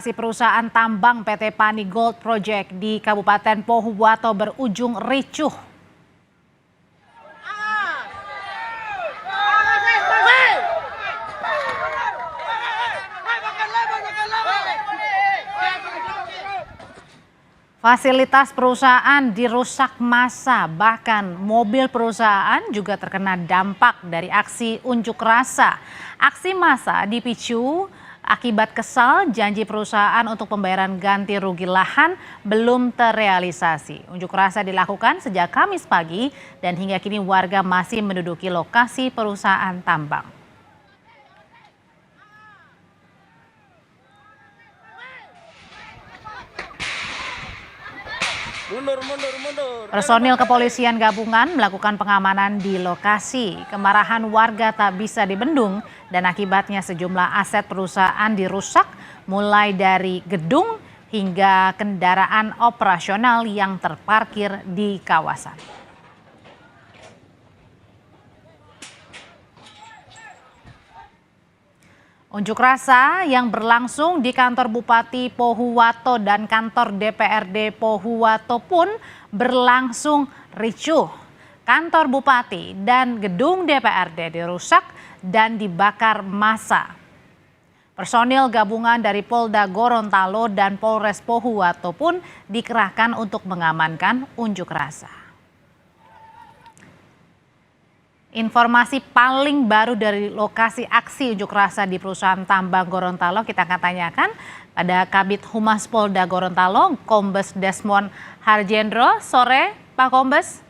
Perusahaan tambang PT Pani Gold Project di Kabupaten Pohuwato berujung ricuh. Fasilitas perusahaan dirusak massa, bahkan mobil perusahaan juga terkena dampak dari aksi unjuk rasa. Aksi massa dipicu akibat kesal janji perusahaan untuk pembayaran ganti rugi lahan belum terrealisasi. Unjuk rasa dilakukan sejak Kamis pagi dan hingga kini warga masih menduduki lokasi perusahaan tambang. Mundur. Personil kepolisian gabungan melakukan pengamanan di lokasi. Kemarahan warga tak bisa dibendung dan akibatnya sejumlah aset perusahaan dirusak mulai dari gedung hingga kendaraan operasional yang terparkir di kawasan. Unjuk rasa yang berlangsung di kantor Bupati Pohuwato dan kantor DPRD Pohuwato pun berlangsung ricuh. Kantor Bupati dan gedung DPRD dirusak dan dibakar massa. Personil gabungan dari Polda Gorontalo dan Polres Pohuwato pun dikerahkan untuk mengamankan unjuk rasa. Informasi paling baru dari lokasi aksi unjuk rasa di perusahaan tambang Gorontalo kita akan tanyakan pada Kabid Humas Polda Gorontalo, Kombes Desmond Harjendro. Sore, Pak Kombes.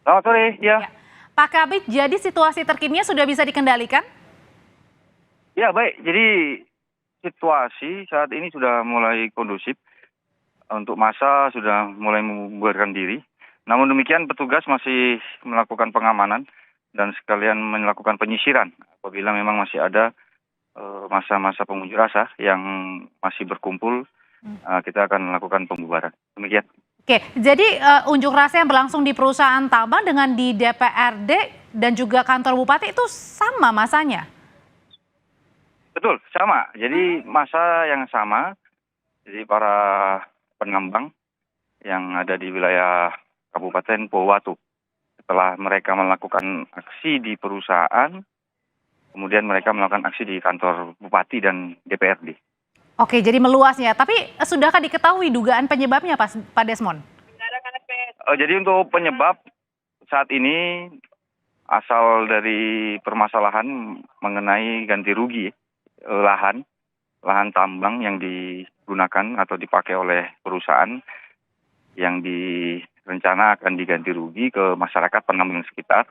Selamat sore, ya. Pak Kabid, jadi situasi terkininya sudah bisa dikendalikan? Ya, baik. Jadi situasi saat ini sudah mulai kondusif. Untuk massa sudah mulai membubarkan diri. Namun demikian petugas masih melakukan pengamanan dan sekalian melakukan penyisiran apabila memang masih ada masa-masa pengunjuk rasa yang masih berkumpul, kita akan melakukan pembubaran. Demikian. Oke, jadi unjuk rasa yang berlangsung di perusahaan tambang dengan di DPRD dan juga kantor bupati itu sama masanya? Betul, sama. Jadi masa yang sama, jadi para penambang yang ada di wilayah Kabupaten Pohuwato. Setelah mereka melakukan aksi di perusahaan, kemudian mereka melakukan aksi di kantor bupati dan DPRD. Oke, jadi meluasnya. Tapi sudahkah diketahui dugaan penyebabnya, Pak Desmond? Jadi untuk penyebab saat ini asal dari permasalahan mengenai ganti rugi lahan tambang yang digunakan atau dipakai oleh perusahaan yang direncana akan diganti rugi ke masyarakat penambang sekitar.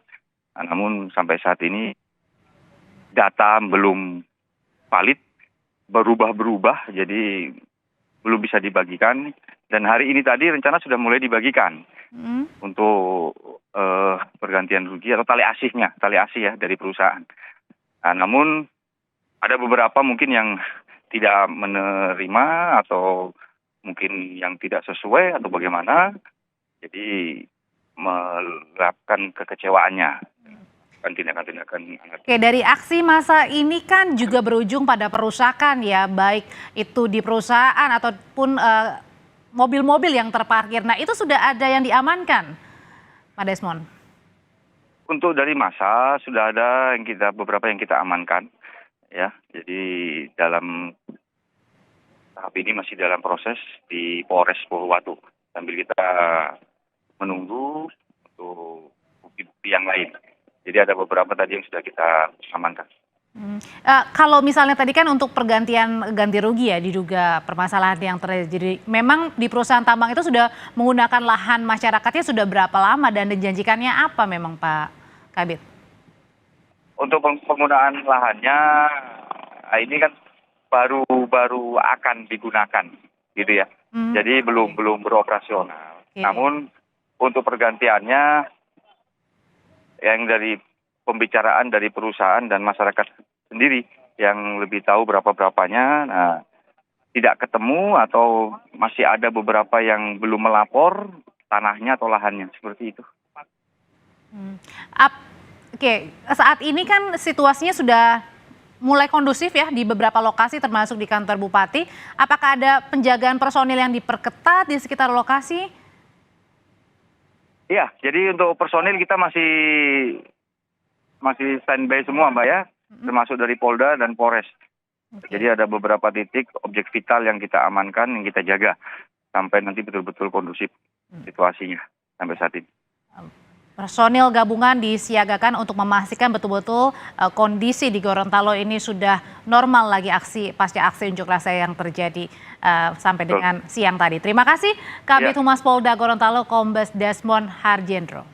Namun sampai saat ini data belum valid, berubah-berubah, jadi belum bisa dibagikan. Dan hari ini tadi rencana sudah mulai dibagikan untuk pergantian rugi atau tali asih ya dari perusahaan. Namun ada beberapa mungkin yang tidak menerima atau mungkin yang tidak sesuai atau bagaimana, jadi meluapkan kekecewaannya. Tindakan. Oke, dari aksi massa ini kan juga berujung pada perusakan ya, baik itu di perusahaan ataupun mobil-mobil yang terparkir. Nah, itu sudah ada yang diamankan, Pak Desmond? Untuk dari massa sudah ada beberapa yang kita amankan, ya. Jadi dalam tahap ini masih dalam proses di Polres Pohuwato sambil kita menunggu untuk bukti-bukti yang lain. Jadi ada beberapa tadi yang sudah kita amankan. Kalau misalnya tadi kan untuk pergantian ganti rugi ya diduga permasalahan yang terjadi. Memang di perusahaan tambang itu sudah menggunakan lahan masyarakatnya sudah berapa lama dan dijanjikannya apa memang Pak Kabid? Untuk penggunaan lahannya ini kan baru akan digunakan gitu ya. Jadi belum beroperasional. Okay. Namun untuk pergantiannya yang dari pembicaraan dari perusahaan dan masyarakat sendiri yang lebih tahu berapa-berapanya, tidak ketemu atau masih ada beberapa yang belum melapor tanahnya atau lahannya, seperti itu. Oke, saat ini kan situasinya sudah mulai kondusif ya di beberapa lokasi termasuk di kantor Bupati. Apakah ada penjagaan personil yang diperketat di sekitar lokasi? Iya, jadi untuk personil kita masih standby semua Mbak ya, termasuk dari Polda dan Polres. Jadi ada beberapa titik objek vital yang kita amankan, yang kita jaga sampai nanti betul-betul kondusif situasinya sampai saat ini. Personil gabungan disiagakan untuk memastikan betul-betul kondisi di Gorontalo ini sudah normal lagi pasca aksi unjuk rasa yang terjadi sampai dengan siang tadi. Terima kasih Kabid Humas Polda Gorontalo Kombes Desmond Harjendro.